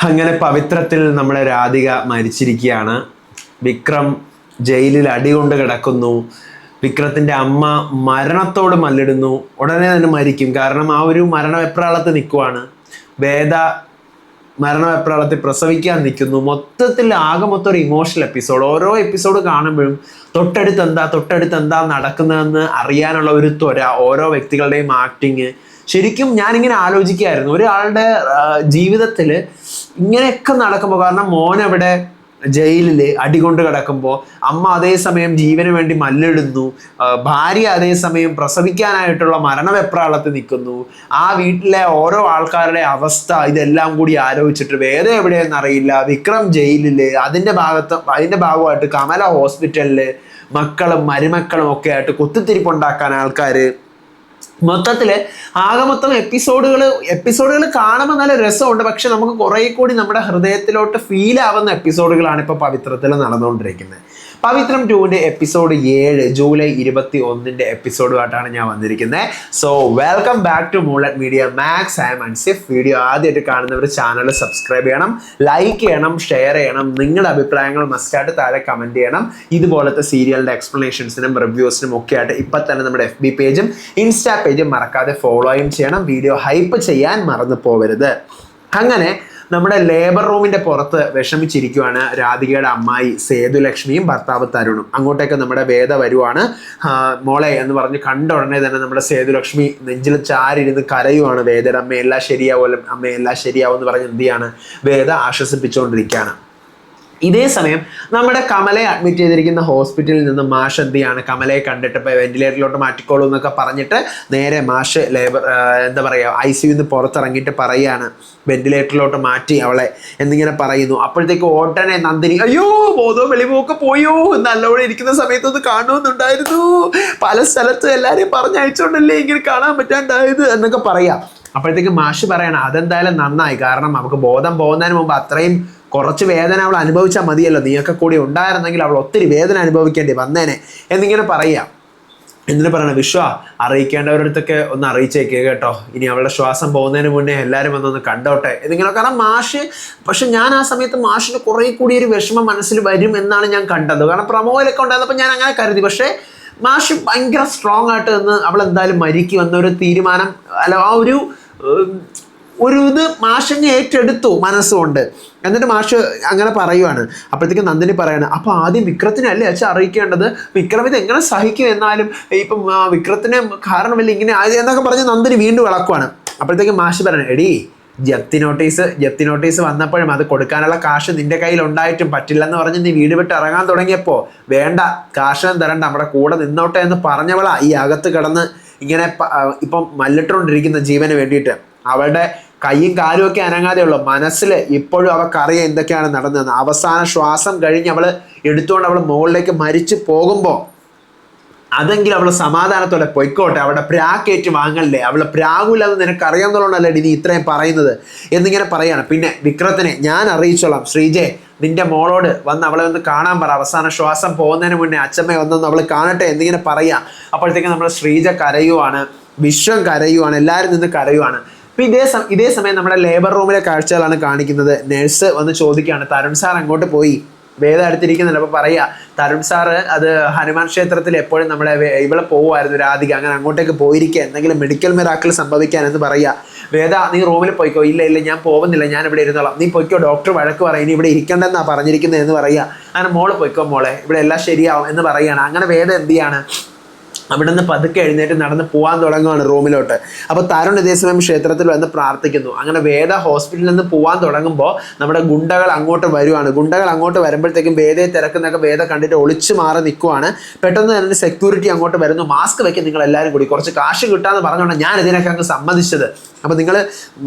അങ്ങനെ പവിത്രത്തിൽ നമ്മുടെ രാധിക മരിച്ചിരിക്കുകയാണ്. വിക്രം ജയിലിൽ അടികൊണ്ട് കിടക്കുന്നു. വിക്രത്തിൻ്റെ അമ്മ മരണത്തോട് മല്ലിടുന്നു. ഉടനെ തന്നെ മരിക്കും. കാരണം ആ ഒരു മരണവെപ്രാളത്തിൽ നിൽക്കുവാണ്. വേദ മരണവെപ്രാളത്തിൽ പ്രസവിക്കാൻ നിൽക്കുന്നു. മൊത്തത്തിൽ ആകെ മൊത്തം ഒരു ഇമോഷണൽ എപ്പിസോഡ്. ഓരോ എപ്പിസോഡ് കാണുമ്പോഴും തൊട്ടടുത്ത് എന്താ നടക്കുന്നതെന്ന് അറിയാനുള്ള ഒരു ത്വര, ഓരോ വ്യക്തികളുടെയും ആക്ടിങ്. ശരിക്കും ഞാനിങ്ങനെ ആലോചിക്കുകയായിരുന്നു, ഒരാളുടെ ജീവിതത്തിൽ ഇങ്ങനെയൊക്കെ നടക്കുമ്പോൾ, കാരണം മോൻ അവിടെ ജയിലിൽ അടികൊണ്ട് കിടക്കുമ്പോൾ അമ്മ അതേസമയം ജീവന് വേണ്ടി മല്ലിടുന്നു, ഭാര്യ അതേസമയം പ്രസവിക്കാനായിട്ടുള്ള മരണവെപ്രാളത്തിൽ നിൽക്കുന്നു, ആ വീട്ടിലെ ഓരോ ആൾക്കാരുടെ അവസ്ഥ ഇതെല്ലാം കൂടി ആലോചിച്ചിട്ട് വേദ എവിടെയെന്ന് അറിയില്ല, വിക്രം ജയിലിൽ, അതിൻ്റെ ഭാഗമായിട്ട് കമല ഹോസ്പിറ്റലിൽ മക്കളും മരുമക്കളും ഒക്കെ ആയിട്ട് കുത്തിത്തിരിപ്പുണ്ടാക്കാൻ ആൾക്കാർ. മൊത്തത്തിൽ ആകെ മൊത്തം എപ്പിസോഡുകൾ കാണുമ്പോൾ നല്ല രസമുണ്ട്. പക്ഷെ നമുക്ക് കുറേ കൂടി നമ്മുടെ ഹൃദയത്തിലോട്ട് ഫീൽ ആവുന്ന എപ്പിസോഡുകളാണ് ഇപ്പോൾ പവിത്രത്തിൽ നടന്നുകൊണ്ടിരിക്കുന്നത്. പവിത്രം 2ൻ്റെ എപ്പിസോഡ് 7 ജൂലൈ 21 എപ്പിസോഡുമായിട്ടാണ് ഞാൻ വന്നിരിക്കുന്നത്. So welcome back to Moonlight Media Max. I am Ansif. Video ആദ്യമായിട്ട് കാണുന്നവർ ചാനൽ സബ്സ്ക്രൈബ് ചെയ്യണം, ലൈക്ക് ചെയ്യണം, ഷെയർ ചെയ്യണം. നിങ്ങളുടെ അഭിപ്രായങ്ങൾ മസ്റ്റായിട്ട് താഴെ കമൻറ്റ് ചെയ്യണം. ഇതുപോലത്തെ സീരിയലിൻ്റെ എക്സ്പ്ലനേഷൻസിനും റിവ്യൂസിനും ഒക്കെ ആയിട്ട് ഇപ്പം തന്നെ നമ്മുടെ FB പേജും ഇൻസ്റ്റാ പേജും മറക്കാതെ ഫോളോയും ചെയ്യണം. വീഡിയോ ഹൈപ്പ് ചെയ്യാൻ മറന്നു പോകരുത്. അങ്ങനെ നമ്മുടെ ലേബർ റൂമിൻ്റെ പുറത്ത് വിഷമിച്ചിരിക്കുവാണ് രാധികയുടെ അമ്മായി സേതുലക്ഷ്മിയും ഭർത്താവ് തരുണും. അങ്ങോട്ടേക്ക് നമ്മുടെ വേദ വരുവാണ്. മോളെ എന്ന് പറഞ്ഞ് കണ്ട ഉടനെ തന്നെ നമ്മുടെ സേതുലക്ഷ്മി നെഞ്ചിൽ ചാരിരുന്ന് കരയുവാണ്. വേദയുടെ അമ്മ എല്ലാം ശരിയാവുമല്ലോ, അമ്മ എല്ലാം ശരിയാവും എന്ന് പറഞ്ഞ് എന്ത് ചെയ്യാണ്, വേദ ആശ്വസിപ്പിച്ചുകൊണ്ടിരിക്കുകയാണ്. ഇതേ സമയം നമ്മുടെ കമലയെ അഡ്മിറ്റ് ചെയ്തിരിക്കുന്ന ഹോസ്പിറ്റലിൽ നിന്ന് മാഷ് എന്ത് ചെയ്യാണ്, കമലയെ കണ്ടിട്ട് ഇപ്പോൾ വെന്റിലേറ്ററിലോട്ട് മാറ്റിക്കോളൂ എന്നൊക്കെ പറഞ്ഞിട്ട് നേരെ മാഷ് എന്താ പറയുക ICUന്ന് പുറത്തിറങ്ങിയിട്ട് പറയുകയാണ് വെന്റിലേറ്ററിലോട്ട് മാറ്റി അവളെ എന്നിങ്ങനെ പറയുന്നു. അപ്പോഴത്തേക്ക് ഓട്ടനെ നന്ദിനി, അയ്യോ ബോധവും വെളിവൊക്കെ പോയോ, നല്ലവണ്ണം ഇരിക്കുന്ന സമയത്തൊന്ന് കാണുമെന്നുണ്ടായിരുന്നു, പല സ്ഥലത്തും എല്ലാവരെയും പറഞ്ഞയച്ചോണ്ടല്ലേ ഇങ്ങനെ കാണാൻ പറ്റാണ്ടായത് എന്നൊക്കെ പറയാം. അപ്പോഴത്തേക്ക് മാഷ് പറയണം അതെന്തായാലും നന്നായി, കാരണം നമുക്ക് ബോധം പോകുന്നതിന് മുമ്പ് അത്രയും കുറച്ച് വേദന അവൾ അനുഭവിച്ചാൽ മതിയല്ലോ, നീയൊക്കെ കൂടി ഉണ്ടായിരുന്നെങ്കിൽ അവൾ ഒത്തിരി വേദന അനുഭവിക്കേണ്ടി വന്നേനെ എന്നിങ്ങനെ പറയാം. എന്നിട്ട് പറയണം, വിശ്വ അറിയിക്കേണ്ടവരടുത്തൊക്കെ ഒന്ന് അറിയിച്ചേക്കുക കേട്ടോ, ഇനി അവളുടെ ശ്വാസം പോകുന്നതിന് മുന്നേ എല്ലാവരും വന്നൊന്ന് കണ്ടോട്ടെ എന്നിങ്ങനെ. കാരണം പക്ഷെ ഞാൻ ആ സമയത്ത് മാഷിന് കുറേ കൂടി ഒരു വിഷമം മനസ്സിൽ വരും എന്നാണ് ഞാൻ കണ്ടത്. കാരണം പ്രമോയിലൊക്കെ ഉണ്ടായിരുന്നപ്പോൾ ഞാൻ അങ്ങനെ കരുതി. പക്ഷേ മാഷ് ഭയങ്കര സ്ട്രോങ് ആയിട്ട് നിന്ന് അവൾ എന്തായാലും മരിക്കും എന്നൊരു തീരുമാനം, അല്ല ആ ഒരു ഇത് മാഷിനെ ഏറ്റെടുത്തു മനസ്സുകൊണ്ട്. എന്നിട്ട് മാഷ് അങ്ങനെ പറയുവാണ്. അപ്പോഴത്തേക്കും നന്ദിനി പറയാണ്, അപ്പോൾ ആദ്യം വിക്രത്തിനല്ലേ അച്ഛൻ അറിയിക്കേണ്ടത്, വിക്രം ഇത് എങ്ങനെ സഹിക്കും, എന്നാലും ഇപ്പം വിക്രത്തിന് കാരണമല്ല ഇങ്ങനെ ആയത് എന്നൊക്കെ പറഞ്ഞ് നന്ദിനി വീണ്ടും ഇളക്കുവാണ്. അപ്പോഴത്തേക്കും മാഷ് പറയണം, എടീ ജപ്തി നോട്ടീസ് വന്നപ്പോഴും അത് കൊടുക്കാനുള്ള കാശ് നിന്റെ കയ്യിൽ ഉണ്ടായിട്ടും പറ്റില്ലെന്ന് പറഞ്ഞ് നീ വീട് വിട്ട് ഇറങ്ങാൻ തുടങ്ങിയപ്പോൾ വേണ്ട, കാശൊന്നും തരണ്ട, നമ്മുടെ കൂടെ നിന്നോട്ടെ എന്ന് പറഞ്ഞവളാ ഈ അകത്ത് കിടന്ന് ഇങ്ങനെ ഇപ്പം മല്ലിട്ടുകൊണ്ടിരിക്കുന്ന ജീവന് വേണ്ടിയിട്ട്. അവളുടെ കൈയും കാലും ഒക്കെ അനങ്ങാതെ ഉള്ളു, മനസ്സിൽ ഇപ്പോഴും അവൾക്കറിയാം എന്തൊക്കെയാണ് നടന്നതെന്ന്. അവസാന ശ്വാസം കഴിഞ്ഞ് അവൾ എടുത്തുകൊണ്ട് അവൾ മുകളിലേക്ക് മരിച്ചു പോകുമ്പോൾ അതെങ്കിലും അവൾ സമാധാനത്തോടെ പൊയ്ക്കോട്ടെ, അവളുടെ പ്രാക്കേറ്റ് വാങ്ങല്ലേ, അവളെ പ്രാഗുല്ലെന്ന് നിനക്കറിയാവുന്നതുകൊണ്ടല്ലേ നീ ഇത്രയും പറയുന്നത് എന്നിങ്ങനെ പറയാണ്. പിന്നെ വിക്രത്തിനെ ഞാൻ അറിയിച്ചോളാം, ശ്രീജയെ നിന്റെ മോളോട് വന്ന് അവളെ ഒന്ന് കാണാൻ പറ, അവസാന ശ്വാസം പോകുന്നതിന് മുന്നേ അച്ഛമ്മ ഒന്നൊന്ന് അവൾ കാണട്ടെ എന്നിങ്ങനെ പറയാം. അപ്പോഴത്തേക്കും നമ്മൾ ശ്രീജ കരയുവാണ്, വിശ്വം കരയുവാണ്, എല്ലാവരും നിന്ന് കരയുവാണ്. അപ്പോൾ ഇതേ സമയം നമ്മുടെ ലേബർ റൂമിലെ കാഴ്ചകളാണ് കാണിക്കുന്നത്. നഴ്സ് വന്ന് ചോദിക്കുകയാണ്, തരുൺ സാർ അങ്ങോട്ട് പോയി, വേദ അടുത്തിരിക്കുന്നുണ്ട്. അപ്പോൾ പറയുക, തരുൺ സാറ് അത് ഹനുമാൻ ക്ഷേത്രത്തിൽ എപ്പോഴും നമ്മുടെ ഇവിടെ പോകുമായിരുന്നു രാധിക, അങ്ങനെ അങ്ങോട്ടേക്ക് പോയിരിക്കുക, എന്തെങ്കിലും മെഡിക്കൽ മിറാക്കിൾ സംഭവിക്കാൻ എന്ന് പറയുക. വേദ നീ റൂമിൽ പോയിക്കോ, ഇല്ല ഞാൻ പോകുന്നില്ല, ഞാൻ ഇവിടെ ഇരുന്നോളാം, നീ പോയിക്കോ, ഡോക്ടർ വഴക്ക് പറയും, ഇനി ഇവിടെ ഇരിക്കേണ്ടെന്നാണ് പറഞ്ഞിരിക്കുന്നത് എന്ന് പറയുക. അങ്ങനെ മോള് പോയിക്കോ മോളെ, ഇവിടെ എല്ലാം ശരിയാവും എന്ന് പറയുകയാണ്. അങ്ങനെ വേദ എന്ത് ചെയ്യാണ്, അവിടെ നിന്ന് പതുക്കെ എഴുന്നേറ്റ് നടന്ന് പോകാൻ തുടങ്ങുകയാണ് റൂമിലോട്ട്. അപ്പോൾ തരുൺ ഇതേസമയം ക്ഷേത്രത്തിൽ വന്ന് പ്രാർത്ഥിക്കുന്നു. അങ്ങനെ വേദ ഹോസ്പിറ്റലിൽ നിന്ന് പോകാൻ തുടങ്ങുമ്പോൾ നമ്മുടെ ഗുണ്ടകൾ അങ്ങോട്ട് വരുവാണ്. ഗുണ്ടകൾ അങ്ങോട്ട് വരുമ്പോഴത്തേക്കും വേദയെ തിരക്കുന്നൊക്കെ വേദ കണ്ടിട്ട് ഒളിച്ചു മാറി നിൽക്കുവാണ്. പെട്ടെന്ന് തന്നെ സെക്യൂരിറ്റി അങ്ങോട്ട് വരുന്നു. മാസ്ക് വെക്കാൻ നിങ്ങൾ എല്ലാവരും കൂടി, കുറച്ച് കാശ് കിട്ടാമെന്ന് പറഞ്ഞുകൊണ്ടാണ് ഞാൻ ഇതിനൊക്കെ അങ്ങ് സമ്മതിച്ചത്. അപ്പോൾ നിങ്ങൾ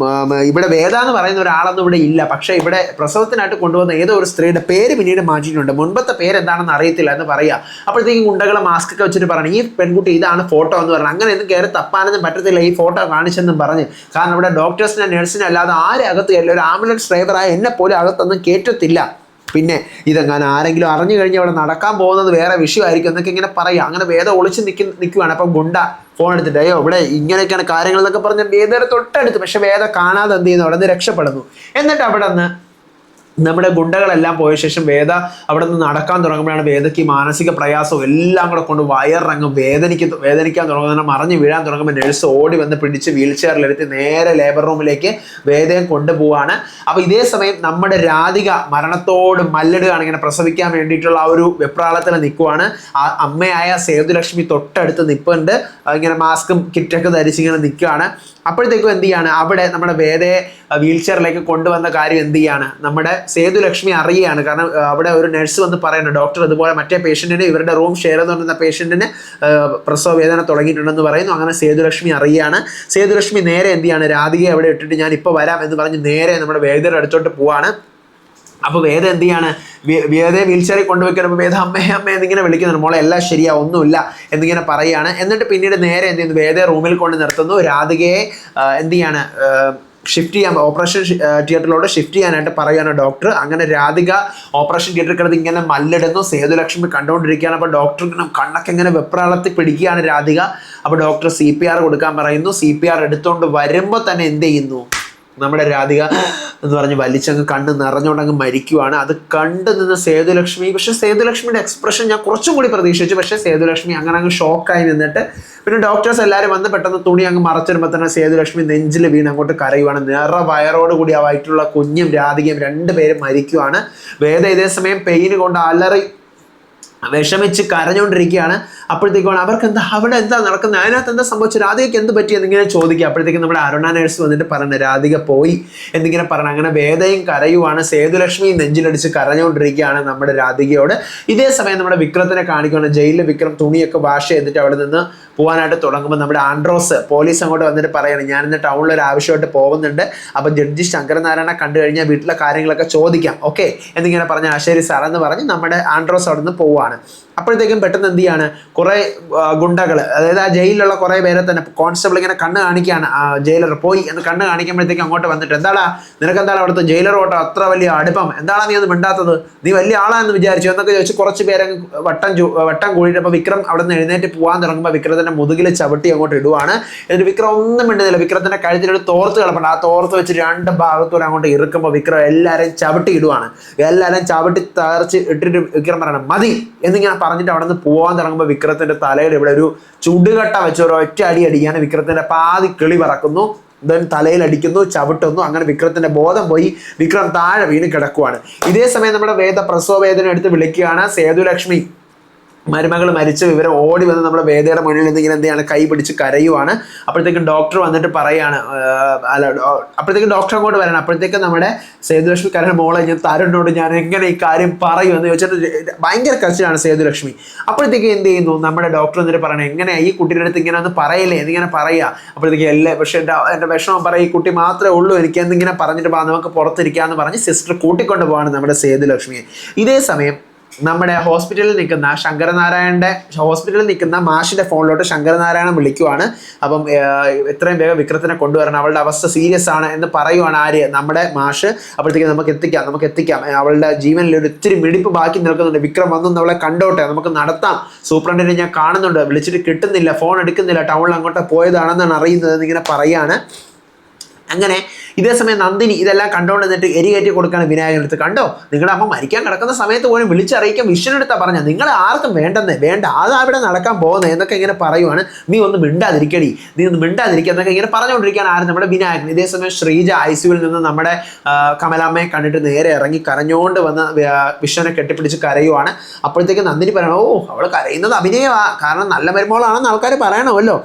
ഇവിടെ വേദ എന്ന് പറയുന്ന ഒരാളൊന്നും ഇവിടെ ഇല്ല, പക്ഷേ ഇവിടെ പ്രസവത്തിനായിട്ട് കൊണ്ടുവന്ന ഏതോ ഒരു സ്ത്രീയുടെ പേര് പിന്നീട് മാറ്റിയിട്ടുണ്ട്, മുൻപത്തെ പേര് എന്താണെന്ന് അറിയത്തില്ല എന്ന് പറയുക. അപ്പോഴത്തേക്കും ഗുണ്ടകൾ മാസ്ക് ഒക്കെ വെച്ചിട്ട് പറഞ്ഞു, ഈ പെൺകുട്ടി ഇതാണ് ഫോട്ടോ എന്ന് പറഞ്ഞു. അങ്ങനെ ഒന്നും കയറി തപ്പാനൊന്നും പറ്റത്തില്ല, ഈ ഫോട്ടോ കാണിച്ചെന്നും പറഞ്ഞ്. കാരണം ഇവിടെ ഡോക്ടേഴ്സിനെ നഴ്സിനെ അല്ലാതെ ആരെ അകത്ത് കയറില്ല, ഒരു ആംബുലൻസ് ഡ്രൈവറായ എന്നെ പോലും അകത്തൊന്നും കയറ്റത്തില്ല. പിന്നെ ഇതെങ്ങനെ ആരെങ്കിലും അറിഞ്ഞു കഴിഞ്ഞാൽ അവിടെ നടക്കാൻ പോകുന്നത് വേറെ വിഷയമായിരിക്കും എന്നൊക്കെ ഇങ്ങനെ പറയാം. അങ്ങനെ വേദ ഒളിച്ച് നിൽക്കുവാണ്. അപ്പം ഗുണ്ട ഫോൺ എടുത്തിട്ട്, അയ്യോ ഇവിടെ ഇങ്ങനെയൊക്കെയാണ് കാര്യങ്ങൾ എന്നൊക്കെ പറഞ്ഞ് വേദയുടെ തൊട്ടടുത്ത്, പക്ഷെ വേദ കാണാതെ എന്ത് ചെയ്യുന്നു, അവിടെ നിന്ന് രക്ഷപ്പെടുന്നു. എന്നിട്ട് അവിടെ നിന്ന് നമ്മുടെ ഗുണ്ടകളെല്ലാം പോയ ശേഷം വേദ അവിടെ നിന്ന് നടക്കാൻ തുടങ്ങുമ്പോഴാണ് വേദയ്ക്ക് മാനസിക പ്രയാസവും എല്ലാം കൂടെ കൊണ്ട് വയറിറങ്ങും, വേദനിക്കാൻ തുടങ്ങുന്ന മറിഞ്ഞ് വീഴാൻ തുടങ്ങുമ്പോൾ നഴ്സ് ഓടി വന്ന് പിടിച്ച് വീൽ ചെയറിലെടുത്ത് നേരെ ലേബർ റൂമിലേക്ക് വേദയെ കൊണ്ടുപോവാണ്. അപ്പോൾ ഇതേ സമയം നമ്മുടെ രാധിക മരണത്തോട് മല്ലിടുകയാണ്, ഇങ്ങനെ പ്രസവിക്കാൻ വേണ്ടിയിട്ടുള്ള ആ ഒരു വെപ്രാളത്തിൽ നിൽക്കുവാണ്. ആ അമ്മയായ സേതുലക്ഷ്മി തൊട്ടടുത്ത് നിൽപ്പുണ്ട്, ഇങ്ങനെ മാസ്കും കിറ്റൊക്കെ ധരിച്ച് ഇങ്ങനെ നിൽക്കുകയാണ്. അപ്പോഴത്തേക്കും എന്ത് ചെയ്യാണ്, അവിടെ നമ്മുടെ വേദയെ വീൽ ചെയറിലേക്ക് കൊണ്ടുവന്ന കാര്യം എന്ത് ചെയ്യാണ്, നമ്മുടെ സേതുലക്ഷ്മി അറിയുകയാണ്. കാരണം അവിടെ ഒരു നഴ്സ് വന്ന് പറയുന്നുണ്ട്, ഡോക്ടർ ഇതുപോലെ മറ്റേ പേഷ്യൻറ്റിന്, ഇവരുടെ റൂം ഷെയർ ചെയ്തുകൊണ്ടിരുന്ന പേഷ്യൻറ്റിന് പ്രസവ വേദന തുടങ്ങിയിട്ടുണ്ടെന്ന് പറയുന്നു. അങ്ങനെ സേതുലക്ഷ്മി അറിയുകയാണ്. സേതുലക്ഷ്മി നേരെ എന്ത് ചെയ്യാണ്, രാധികയെ അവിടെ ഇട്ടിട്ട് ഞാൻ ഇപ്പോൾ വരാം എന്ന് പറഞ്ഞ് നേരെ നമ്മുടെ വേദയുടെ അടുത്തോട്ട് പോവാണ്. അപ്പോൾ വേദ എന്ത് ചെയ്യാണ്, വേദയെ വീൽ ചെയറിൽ കൊണ്ടുവയ്ക്കുമ്പോൾ വേദ അമ്മേ അമ്മേ എന്നിങ്ങനെ വിളിക്കുന്നുണ്ട്. മോളെ എല്ലാം ശരിയാ, ഒന്നുമില്ല എന്നിങ്ങനെ പറയുകയാണ്. എന്നിട്ട് പിന്നീട് നേരെ എന്ത് ചെയ്യുന്നു, വേദയെ റൂമിൽ കൊണ്ട് നിർത്തുന്നു. രാധികയെ എന്ത് ചെയ്യാണ്, ഷിഫ്റ്റ് ചെയ്യാൻ, ഓപ്പറേഷൻ തിയേറ്ററിലോട്ട് ഷിഫ്റ്റ് ചെയ്യാനായിട്ട് പറയുകയാണ് ഡോക്ടർ. അങ്ങനെ രാധിക ഓപ്പറേഷൻ തിയേറ്ററിൽ കിടന്ന് ഇങ്ങനെ മല്ലിടുന്നു. സേതുലക്ഷ്മി കണ്ടുകൊണ്ടിരിക്കുകയാണ്. അപ്പോൾ ഡോക്ടർ കണ്ണൊക്കെ ഇങ്ങനെ വെപ്രാളത്തിൽ പിടിക്കുകയാണ് രാധിക. അപ്പോൾ ഡോക്ടർ CPR കൊടുക്കാൻ പറയുന്നു. CPR എടുത്തുകൊണ്ട് വരുമ്പോൾ തന്നെ എന്ത് ചെയ്യുന്നു, നമ്മുടെ രാധിക എന്ന് പറഞ്ഞ് വലിച്ചങ്ങ് കണ്ണ് നിറഞ്ഞുകൊണ്ടങ്ങ് മരിക്കുവാണ്. അത് കണ്ടു നിന്ന് സേതുലക്ഷ്മി, പക്ഷെ സേതുലക്ഷ്മിയുടെ എക്സ്പ്രഷൻ ഞാൻ കുറച്ചും കൂടി പ്രതീക്ഷിച്ചു. പക്ഷേ സേതുലക്ഷ്മി അങ്ങനെ അങ്ങ് ഷോക്കായി നിന്നിട്ട് പിന്നെ ഡോക്ടേഴ്സ് എല്ലാവരും വന്ന് പെട്ടെന്ന് തുണി അങ്ങ് മറച്ചിടുമ്പോൾ തന്നെ സേതുലക്ഷ്മി നെഞ്ചിൽ വീണ് അങ്ങോട്ട് കരയുവാണ്. നിറ വയറോട് കൂടി ആ വയറ്റുള്ള കുഞ്ഞും രാധികയും രണ്ടുപേരും മരിക്കുവാണ്. വേദ ഇതേ സമയം പെയിന് കൊണ്ട് അലറി വിഷമിച്ച് കരഞ്ഞുകൊണ്ടിരിക്കുകയാണ്. അപ്പോഴത്തേക്കാണ് അവർക്ക് എന്താ അവിടെ എന്താ നടക്കുന്നത്, അതിനകത്ത് എന്താ സംഭവിച്ചു, രാധികയ്ക്ക് എന്ത് പറ്റി എന്നിങ്ങനെ ചോദിക്കുക. അപ്പോഴത്തേക്കും നമ്മുടെ അരുണ നേഴ്സ് വന്നിട്ട് പറയുന്നത് രാധിക പോയി എന്നിങ്ങനെ പറയണം. അങ്ങനെ വേദയും കരയുവാണ്, സേതുലക്ഷ്മിയും നെഞ്ചിലടിച്ച് കരഞ്ഞുകൊണ്ടിരിക്കുകയാണ് നമ്മുടെ രാധികയോട്. ഇതേ സമയം നമ്മുടെ വിക്രത്തിനെ കാണിക്കുകയാണ്. ജയിലിൽ വിക്രം തുണിയൊക്കെ വാഷ് ചെയ്തിട്ട് അവിടെ നിന്ന് പോകാനായിട്ട് തുടങ്ങുമ്പോൾ നമ്മുടെ ആൻഡ്രോസ് പോലീസ് അങ്ങോട്ട് വന്നിട്ട് പറയണം, ഞാനിന്ന് ടൗണിൽ ഒരു ആവശ്യമായിട്ട് പോകുന്നുണ്ട്, അപ്പം ജഡ്ജി ശങ്കരനാരായണ കണ്ടു കഴിഞ്ഞാൽ വീട്ടിലെ കാര്യങ്ങളൊക്കെ ചോദിക്കാം, ഓക്കെ എന്നിങ്ങനെ പറഞ്ഞ് ശരി സാർ എന്ന് പറഞ്ഞ് നമ്മുടെ ആൻഡ്രോസ് അവിടെ നിന്ന് പോവുകയാണ്. അപ്പോഴത്തേക്കും പെട്ടെന്ന് എന്ത് ചെയ്യാണ്, കുറേ ഗുണ്ടകൾ, അതായത് ആ ജയിലിലുള്ള കുറേ പേരെ തന്നെ കോൺസ്റ്റബിൾ ഇങ്ങനെ കണ്ണ് കാണിക്കുകയാണ്. ജയിലർ പോയി എന്ന് കണ്ണ് കാണിക്കുമ്പോഴത്തേക്കും അങ്ങോട്ട് വന്നിട്ട് എന്താടാ നിനക്കെന്താണ് അവിടുത്തെ ജയിലറോട്ടോ അത്ര വലിയ അടുപ്പം, എന്താണ് നീ ഒന്ന് മിണ്ടാത്തത്, നീ വലിയ ആളാന്ന് വിചാരിച്ചു എന്നൊക്കെ ചോദിച്ച് കുറച്ച് പേരെ വട്ടം കൂടിയിട്ട് വിക്രം അവിടെ നിന്ന് എഴുന്നേറ്റ് പോകാൻ തുടങ്ങുമ്പോൾ വിക്രത്തിന്റെ മുതുകിൽ ചവിട്ടി അങ്ങോട്ട് ഇടുവാണ്. എന്നിട്ട് വിക്രം ഒന്നും മിണ്ടുന്നില്ല. വിക്രത്തിന്റെ കഴുത്തിലൊരു തോർത്ത് കിടപ്പുണ്ട്. ആ തോർത്ത് വെച്ച് രണ്ട് ഭാഗത്തൂടെ അങ്ങോട്ട് ഇറുക്കുമ്പോൾ വിക്രം എല്ലാവരെയും ചവിട്ടി ഇടുവാണ്. എല്ലാവരെയും ചവിട്ടി തകർച്ച് ഇട്ടിട്ട് വിക്രം പറയണം മതി എന്നിങ്ങനെ പറഞ്ഞിട്ട് അവിടെ നിന്ന് പോകാൻ തുടങ്ങുമ്പോൾ വിക്രത്തിന്റെ തലയിൽ ഇവിടെ ഒരു ചുടുകട്ട വെച്ച് ഒരു ഒറ്റ അടി അടിയാണ്. വിക്രത്തിന്റെ പാതി കിളി പറക്കുന്നു, തലയിൽ അടിക്കുന്നു, ചവിട്ടുന്നു. അങ്ങനെ വിക്രത്തിന്റെ ബോധം പോയി, വിക്രം താഴെ വീണ് കിടക്കുവാണ്. ഇതേ സമയം നമ്മുടെ വേദ പ്രസവ വേദന എടുത്ത് വിളിക്കുകയാണ്. സേതുലക്ഷ്മി മരുമകൾ മരിച്ച വിവരം ഓടി വന്ന് നമ്മുടെ വേദയുടെ മുന്നിൽ നിന്ന് ഇങ്ങനെ എന്ത് ചെയ്യാണ്, കൈ പിടിച്ച് കരയുവാണ്. അപ്പോഴത്തേക്കും ഡോക്ടർ വന്നിട്ട് പറയാണ്, അപ്പോഴത്തേക്കും ഡോക്ടർ അങ്ങോട്ട് വരണം. അപ്പോഴത്തേക്കും നമ്മുടെ സേതുലക്ഷ്മി കരയുടെ മോളെ ഞാൻ തരുണിനോട് ഞാൻ എങ്ങനെ ഈ കാര്യം പറയും എന്ന് ചോദിച്ചിട്ട് ഭയങ്കര കരച്ചിലാണ് സേതുലക്ഷ്മി. അപ്പോഴത്തേക്കും എന്ത് ചെയ്യുന്നു, നമ്മുടെ ഡോക്ടർ എന്നിട്ട് പറയണം എങ്ങനെയാ ഈ കുട്ടിയുടെ അടുത്ത് ഇങ്ങനെ ഒന്ന് പറയല്ലേ എന്നിങ്ങനെ പറയുക. അപ്പോഴത്തേക്ക് പക്ഷേ എൻ്റെ വിഷമം പറയും, ഈ കുട്ടി മാത്രമേ ഉള്ളൂ എനിക്ക് എന്നിങ്ങനെ പറഞ്ഞിട്ട് നമുക്ക് പുറത്തിരിക്കാമെന്ന് പറഞ്ഞ് സിസ്റ്റർ കൂട്ടിക്കൊണ്ട് പോവാണ് നമ്മുടെ സേതുലക്ഷ്മിയെ. ഇതേ സമയം നമ്മുടെ ഹോസ്പിറ്റലിൽ നിൽക്കുന്ന മാഷിന്റെ ഫോണിലോട്ട് ശങ്കരനാരായണൻ വിളിക്കുവാണ്. അപ്പം എത്രയും വേഗം വിക്രത്തിനെ കൊണ്ടുവരണം, അവളുടെ അവസ്ഥ സീരിയസ് ആണ് എന്ന് പറയുവാണ് ആര്, നമ്മുടെ മാഷ്. അപ്പോഴത്തേക്ക് നമുക്ക് എത്തിക്കാം, അവളുടെ ജീവനിൽ ഒരു ഇത്തിരി മിടിപ്പ് ബാക്കി നിൽക്കുന്നുണ്ട്, വിക്രം വന്നു അവളെ കണ്ടോട്ടെ, നമുക്ക് നടത്താം, സൂപ്രണ്ടിനെ ഞാൻ കാണുന്നുണ്ട്, വിളിച്ചിട്ട് കിട്ടുന്നില്ല, ഫോൺ എടുക്കുന്നില്ല, ടൗണിൽ അങ്ങോട്ട് പോയതാണെന്നാണ് അറിയുന്നത് എന്നിങ്ങനെ പറയാണ്. അങ്ങനെ ഇതേ സമയം നന്ദിനി ഇതെല്ലാം കണ്ടോണ്ട് എന്നിട്ട് എരികയറ്റി കൊടുക്കുകയാണ് വിനായകനടുത്ത്. കണ്ടോ നിങ്ങളുടെ അമ്മ മരിക്കാൻ കിടക്കുന്ന സമയത്ത് പോലും വിളിച്ചറിയിക്കാൻ വിഷ്ണുവിനടുത്താ പറഞ്ഞ, നിങ്ങളെ ആർക്കും വേണ്ട അതാ ഇവിടെ നടക്കാൻ പോകുന്നത് എന്നൊക്കെ ഇങ്ങനെ പറയുവാണ്. നീ ഒന്ന് മിണ്ടാതിരിക്കുക എന്നൊക്കെ ഇങ്ങനെ പറഞ്ഞുകൊണ്ടിരിക്കുകയാണ് ആരും നമ്മുടെ വിനായകൻ. ഇതേ സമയം ശ്രീജ ICUവിൽ നിന്ന് നമ്മുടെ കമലാമ്മയെ കണ്ടിട്ട് നേരെ ഇറങ്ങി കരഞ്ഞുകൊണ്ട് വന്ന് വിഷ്ണുവിനെ കെട്ടിപ്പിടിച്ച് കരയുവാണ്. അപ്പോഴത്തേക്ക് നന്ദിനി പറയണം, ഓ അവൾ കരയുന്നത് അഭിനയമാണ്, കാരണം നല്ല മരുമോളാണെന്ന് ആൾക്കാർ പറയണമല്ലോ,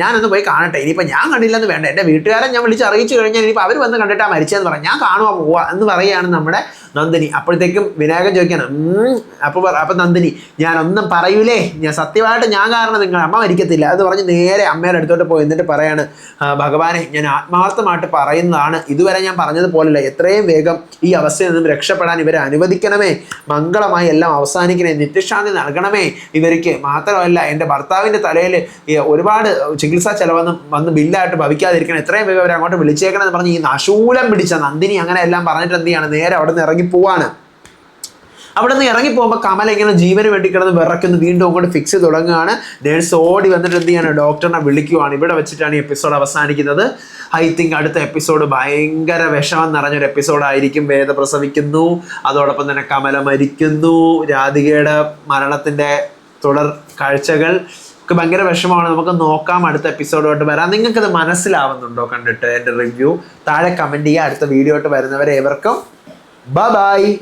ഞാനൊന്ന് പോയി കാണട്ടെ, ഇനിയിപ്പോൾ ഞാൻ കണ്ടില്ലെന്ന് വേണ്ട, എൻ്റെ വീട്ടുകാരെ ഞാൻ വിളിച്ചറിയിച്ചു കഴിഞ്ഞാൽ ഇനിയിപ്പോൾ അവർ വന്ന് കണ്ടിട്ടാ മരിച്ചതെന്ന് പറയാം, ഞാൻ കാണുവാൻ പോവാ എന്ന് പറയുകയാണ് നമ്മുടെ നന്ദിനി. അപ്പോഴത്തേക്കും വിനായകൻ ചോദിക്കാണ് അപ്പൊ നന്ദിനി ഞാനൊന്നും പറയൂലേ, ഞാൻ സത്യമായിട്ട് ഞാൻ കാരണം നിങ്ങളുടെ അമ്മ മരിക്കത്തില്ല എന്ന് പറഞ്ഞ് നേരെ അമ്മയുടെ അടുത്തോട്ട് പോയി. എന്നിട്ട് പറയാണ്, ഭഗവാനെ ഞാൻ ആത്മാർത്ഥമായിട്ട് പറയുന്നതാണ്, ഇതുവരെ ഞാൻ പറഞ്ഞതുപോലല്ല, എത്രയും വേഗം ഈ അവസ്ഥയിൽ നിന്നും രക്ഷപ്പെടാൻ ഇവരെ അനുവദിക്കണമേ, മംഗളമായി എല്ലാം അവസാനിക്കണേ, നിത്യശാന്തി നൽകണമേ ഇവർക്ക്. മാത്രമല്ല എൻ്റെ ഭർത്താവിൻ്റെ തലയിൽ ഒരുപാട് ചികിത്സാ ചെലവൊന്നും വന്ന് ബില്ലായിട്ട് ഭവിക്കാതിരിക്കണം, എത്രയും വേഗം അവരെ അങ്ങോട്ട് വിളിച്ചേക്കണം എന്ന് പറഞ്ഞ് ഈ നശൂലം പിടിച്ച നന്ദിനി അങ്ങനെ എല്ലാം പറഞ്ഞിട്ട് എന്ത് ചെയ്യാണ്, നേരെ അവിടെ നിന്ന് ഇറങ്ങി പോവാണ്. അവിടെ നിന്ന് ഇറങ്ങി പോകുമ്പോൾ കമല ഇങ്ങനെ ജീവന് വേണ്ടി കിടന്ന് വിറയ്ക്കുന്നു, വീണ്ടും അങ്ങോട്ട് ഫിക്സ് തുടങ്ങുകയാണ്. നേഴ്സ് ഓടി വന്നിട്ട് എന്ത് ചെയ്യാണ്, ഡോക്ടറിനെ വിളിക്കുവാണ്. ഇവിടെ വെച്ചിട്ടാണ് ഈ എപ്പിസോഡ് അവസാനിക്കുന്നത്. ഐ തിങ്ക് അടുത്ത എപ്പിസോഡ് ഭയങ്കര വിഷമം നിറഞ്ഞൊരു എപ്പിസോഡായിരിക്കും. വേദ പ്രസവിക്കുന്നു, അതോടൊപ്പം തന്നെ കമല മരിക്കുന്നു, രാധികയുടെ മരണത്തിന്റെ തുടർ കാഴ്ചകൾ ഒക്കെ ഭയങ്കര വിഷമമാണ്. നമുക്ക് നോക്കാം, അടുത്ത എപ്പിസോഡോട്ട് വരാം. നിങ്ങൾക്കത് മനസ്സിലാവുന്നുണ്ടോ കണ്ടിട്ട് എൻ്റെ റിവ്യൂ? താഴെ കമൻറ്റ് ചെയ്യുക. അടുത്ത വീഡിയോ ആയിട്ട് വരുന്നവരെ ഏവർക്കും ബൈ.